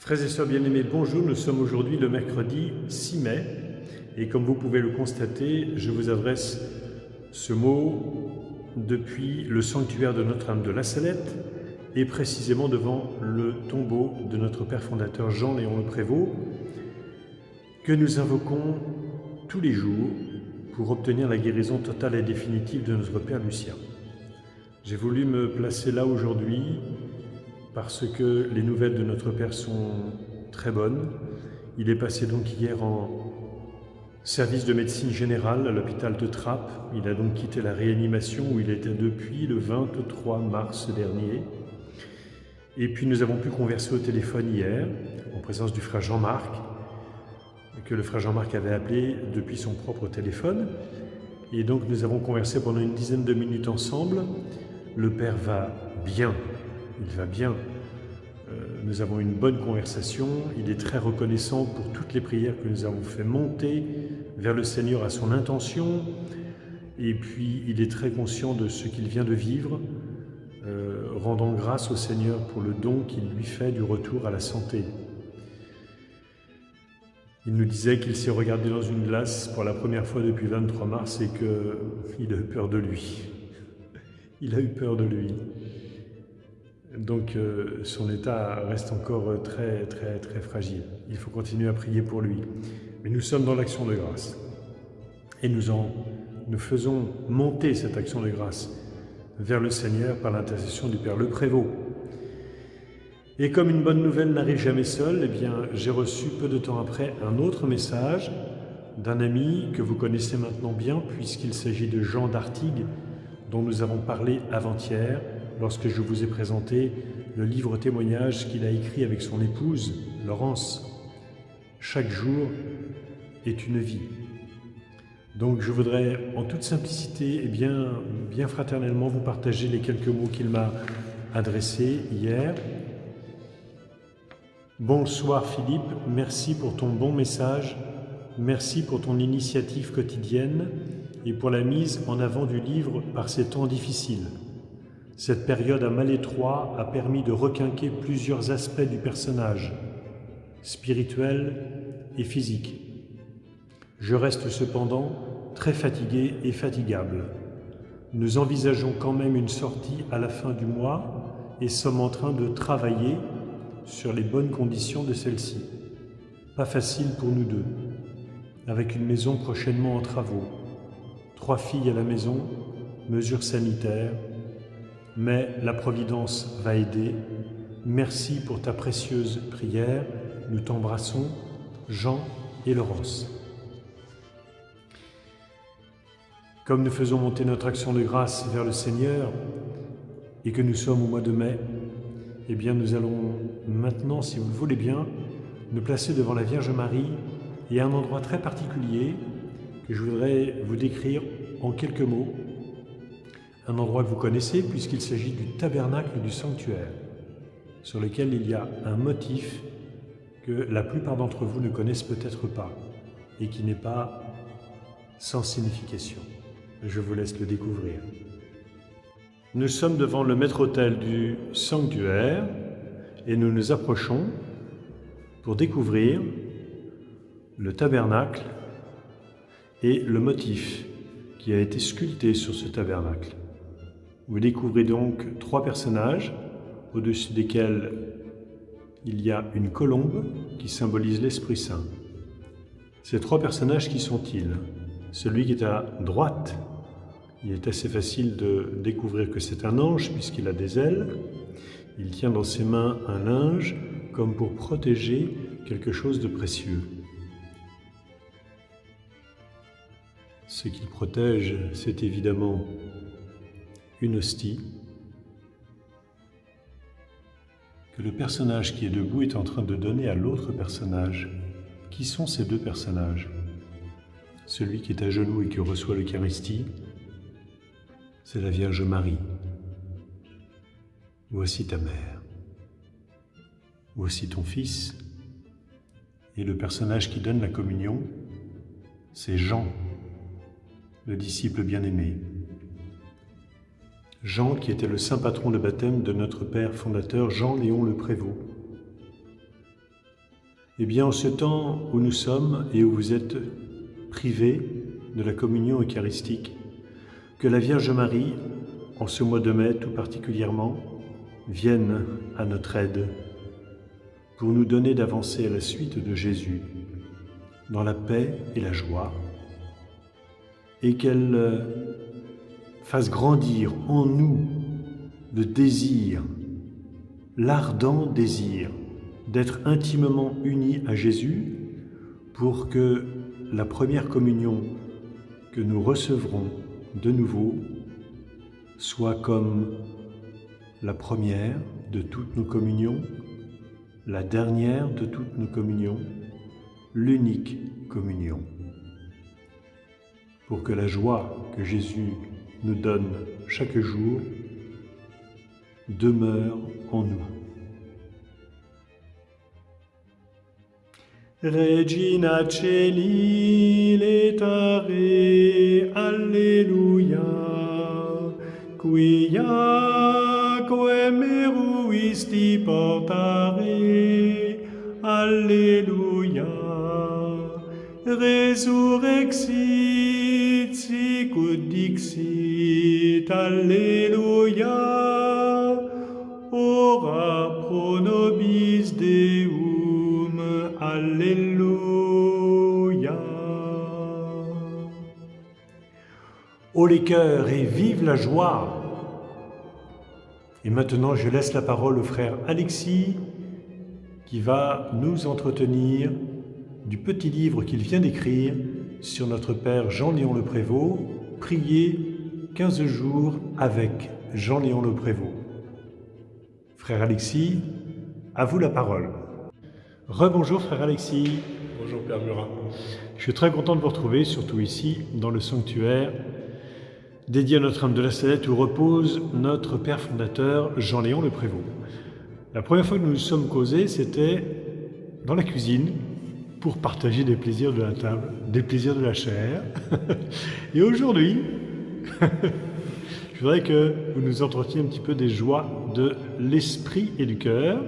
Frères et sœurs bien-aimés, bonjour, nous sommes aujourd'hui le mercredi 6 mai et comme vous pouvez le constater, je vous adresse ce mot depuis le sanctuaire de Notre-Dame de la Salette et précisément devant le tombeau de notre Père fondateur Jean-Léon Le Prévost que nous invoquons tous les jours pour obtenir la guérison totale et définitive de notre Père Lucien. J'ai voulu me placer là aujourd'hui parce que les nouvelles de notre Père sont très bonnes. Il est passé donc hier en service de médecine générale à l'hôpital de Trappes. Il a donc quitté la réanimation où il était depuis le 23 mars dernier. Et puis nous avons pu converser au téléphone hier, en présence du frère Jean-Marc, que le frère Jean-Marc avait appelé depuis son propre téléphone. Et donc nous avons conversé pendant une dizaine de minutes ensemble. Le Père va bien. Il va bien. Nous avons une bonne conversation. Il est très reconnaissant pour toutes les prières que nous avons fait monter vers le Seigneur à son intention. Et puis, il est très conscient de ce qu'il vient de vivre, rendant grâce au Seigneur pour le don qu'il lui fait du retour à la santé. Il nous disait qu'il s'est regardé dans une glace pour la première fois depuis 23 mars et qu'il a eu peur de lui. Il a eu peur de lui. Donc son état reste encore très fragile. Il faut continuer à prier pour lui. Mais nous sommes dans l'action de grâce. Et nous faisons monter cette action de grâce vers le Seigneur par l'intercession du Père Le Prévost. Et comme une bonne nouvelle n'arrive jamais seule, eh bien, j'ai reçu peu de temps après un autre message d'un ami que vous connaissez maintenant bien puisqu'il s'agit de Jean d'Artigues, dont nous avons parlé avant-hier, lorsque je vous ai présenté le livre témoignage qu'il a écrit avec son épouse, Laurence. Chaque jour est une vie. Donc je voudrais, en toute simplicité et bien fraternellement, vous partager les quelques mots qu'il m'a adressés hier. Bonsoir Philippe, merci pour ton bon message, merci pour ton initiative quotidienne et pour la mise en avant du livre par ces temps difficiles. Cette période à mal étroit a permis de requinquer plusieurs aspects du personnage, spirituel et physique. Je reste cependant très fatigué et fatigable. Nous envisageons quand même une sortie à la fin du mois et sommes en train de travailler sur les bonnes conditions de celle-ci. Pas facile pour nous deux, avec une maison prochainement en travaux, 3 filles à la maison, mesures sanitaires, mais la Providence va aider. Merci pour ta précieuse prière. Nous t'embrassons, Jean et Laurence. Comme nous faisons monter notre action de grâce vers le Seigneur et que nous sommes au mois de mai, eh bien nous allons maintenant, si vous le voulez bien, nous placer devant la Vierge Marie et à un endroit très particulier que je voudrais vous décrire en quelques mots. Un endroit que vous connaissez puisqu'il s'agit du tabernacle du sanctuaire, sur lequel il y a un motif que la plupart d'entre vous ne connaissent peut-être pas et qui n'est pas sans signification. Je vous laisse le découvrir. Nous sommes devant le maître-autel du sanctuaire et nous nous approchons pour découvrir le tabernacle et le motif qui a été sculpté sur ce tabernacle. Vous découvrez donc 3 personnages, au-dessus desquels il y a une colombe qui symbolise l'Esprit Saint. Ces 3 personnages, qui sont-ils? Celui qui est à droite, il est assez facile de découvrir que c'est un ange puisqu'il a des ailes. Il tient dans ses mains un linge comme pour protéger quelque chose de précieux. Ce qu'il protège, c'est évidemment une hostie que le personnage qui est debout est en train de donner à l'autre personnage. Qui sont ces 2 personnages? Celui qui est à genoux et qui reçoit l'Eucharistie, c'est la Vierge Marie. Voici ta mère. Voici ton fils. Et le personnage qui donne la communion, c'est Jean, le disciple bien-aimé. Jean, qui était le saint patron de baptême de notre Père fondateur Jean-Léon Le Prévost. Eh bien, en ce temps où nous sommes et où vous êtes privés de la communion eucharistique, que la Vierge Marie, en ce mois de mai tout particulièrement, vienne à notre aide pour nous donner d'avancer à la suite de Jésus dans la paix et la joie, et qu'elle fasse grandir en nous le désir, l'ardent désir d'être intimement unis à Jésus pour que la première communion que nous recevrons de nouveau soit comme la première de toutes nos communions, la dernière de toutes nos communions, l'unique communion. Pour que la joie que Jésus nous donne chaque jour demeure en nous. Regina Celi letare, Alleluia, quia meruisti portare, Alleluia, resurrexit sicut dixit, Alleluia, ora pro nobis Deum, Alléluia. Ô les cœurs et vive la joie! Et maintenant, je laisse la parole au frère Alexis qui va nous entretenir du petit livre qu'il vient d'écrire sur notre Père Jean-Léon Le Prévost, Prier 15 jours avec Jean-Léon Le Prévost. Frère Alexis, à vous la parole. Rebonjour frère Alexis. Bonjour Père Murat. Je suis très content de vous retrouver, surtout ici, dans le sanctuaire dédié à Notre-Dame de la Salette où repose notre Père fondateur Jean-Léon Le Prévost. La première fois que nous nous sommes causés, c'était dans la cuisine pour partager des plaisirs de la table, des plaisirs de la chair. Et aujourd'hui, je voudrais que vous nous entreteniez un petit peu des joies de l'esprit et du cœur.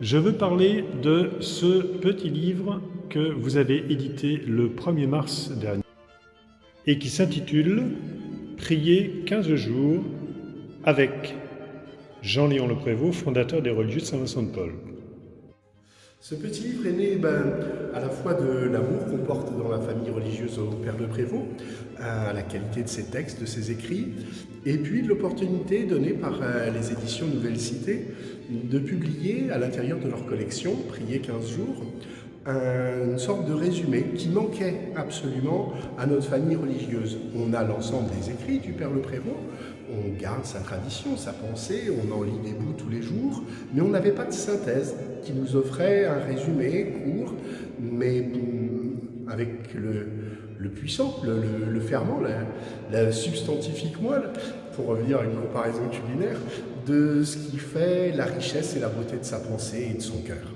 Je veux parler de ce petit livre que vous avez édité le 1er mars dernier et qui s'intitule « Prier 15 jours avec Jean-Léon Le Prévost, fondateur des religieux de Saint-Vincent de Paul ». Ce petit livre est né à la fois de l'amour qu'on porte dans la famille religieuse au Père Le Prévost, à la qualité de ses textes, de ses écrits, et puis de l'opportunité donnée par les éditions Nouvelle Cité de publier à l'intérieur de leur collection, Prier 15 jours, une sorte de résumé qui manquait absolument à notre famille religieuse. On a l'ensemble des écrits du Père Le Prévost, on garde sa tradition, sa pensée, on en lit des bouts tous les jours, mais on n'avait pas de synthèse qui nous offrait un résumé court, mais avec le puissant, le ferment, la substantifique moelle, pour revenir à une comparaison culinaire, de ce qui fait la richesse et la beauté de sa pensée et de son cœur.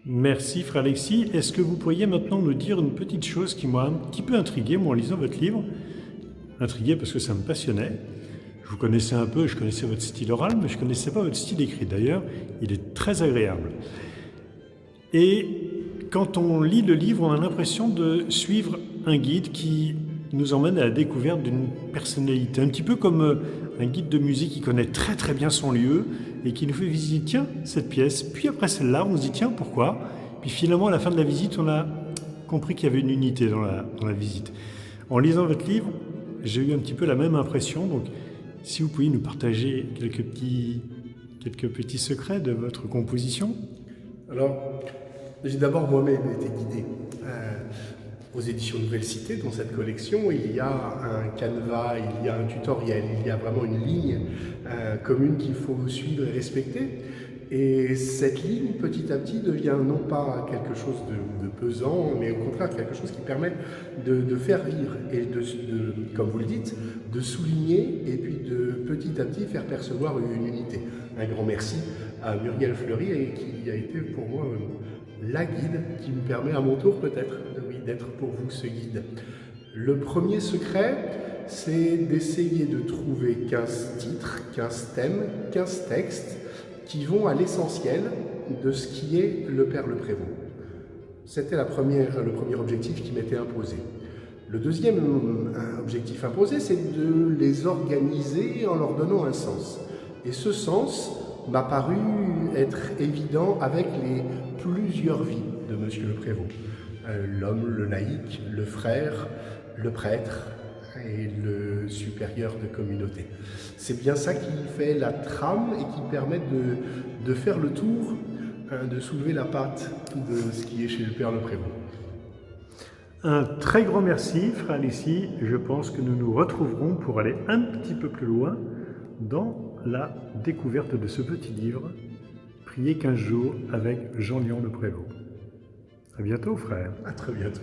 Merci frère Alexis. Est-ce que vous pourriez maintenant nous dire une petite chose qui m'a un petit peu intrigué, moi en lisant votre livre, intrigué parce que ça me passionnait. Je vous connaissais un peu, je connaissais votre style oral, mais je ne connaissais pas votre style écrit. D'ailleurs, il est très agréable. Et quand on lit le livre, on a l'impression de suivre un guide qui nous emmène à la découverte d'une personnalité. Un petit peu comme un guide de musique qui connaît très très bien son lieu et qui nous fait visiter, tiens, cette pièce. Puis après celle-là, on se dit, tiens, pourquoi? Puis finalement, à la fin de la visite, on a compris qu'il y avait une unité dans la visite. En lisant votre livre, j'ai eu un petit peu la même impression. Donc, si vous pouviez nous partager quelques petits secrets de votre composition. Alors, j'ai d'abord moi-même été guidé aux éditions Nouvelle Cité. Dans cette collection, il y a un canevas, il y a un tutoriel, il y a vraiment une ligne commune qu'il faut suivre et respecter. Et cette ligne, petit à petit, devient non pas quelque chose de pesant, mais au contraire quelque chose qui permet de faire vivre et comme vous le dites, de souligner et puis de petit à petit faire percevoir une unité. Un grand merci à Muriel Fleury et qui a été pour moi la guide qui me permet à mon tour peut-être d'être pour vous ce guide. Le premier secret, c'est d'essayer de trouver 15 titres, 15 thèmes, 15 textes qui vont à l'essentiel de ce qui est le Père le Prévôt. C'était le premier objectif qui m'était imposé. Le deuxième objectif imposé, c'est de les organiser en leur donnant un sens. Et ce sens m'a paru être évident avec les plusieurs vies de Monsieur le Prévôt. L'homme, le laïc, le frère, le prêtre et le supérieur de communauté. C'est bien ça qui fait la trame et qui permet de faire le tour, de soulever la patte de ce qui est chez le Père le Prévôt. Un très grand merci, frère Alexis. Je pense que nous nous retrouverons pour aller un petit peu plus loin dans la découverte de ce petit livre, Prier 15 jours avec Jean Lion le Prévôt. À bientôt, frère. À très bientôt.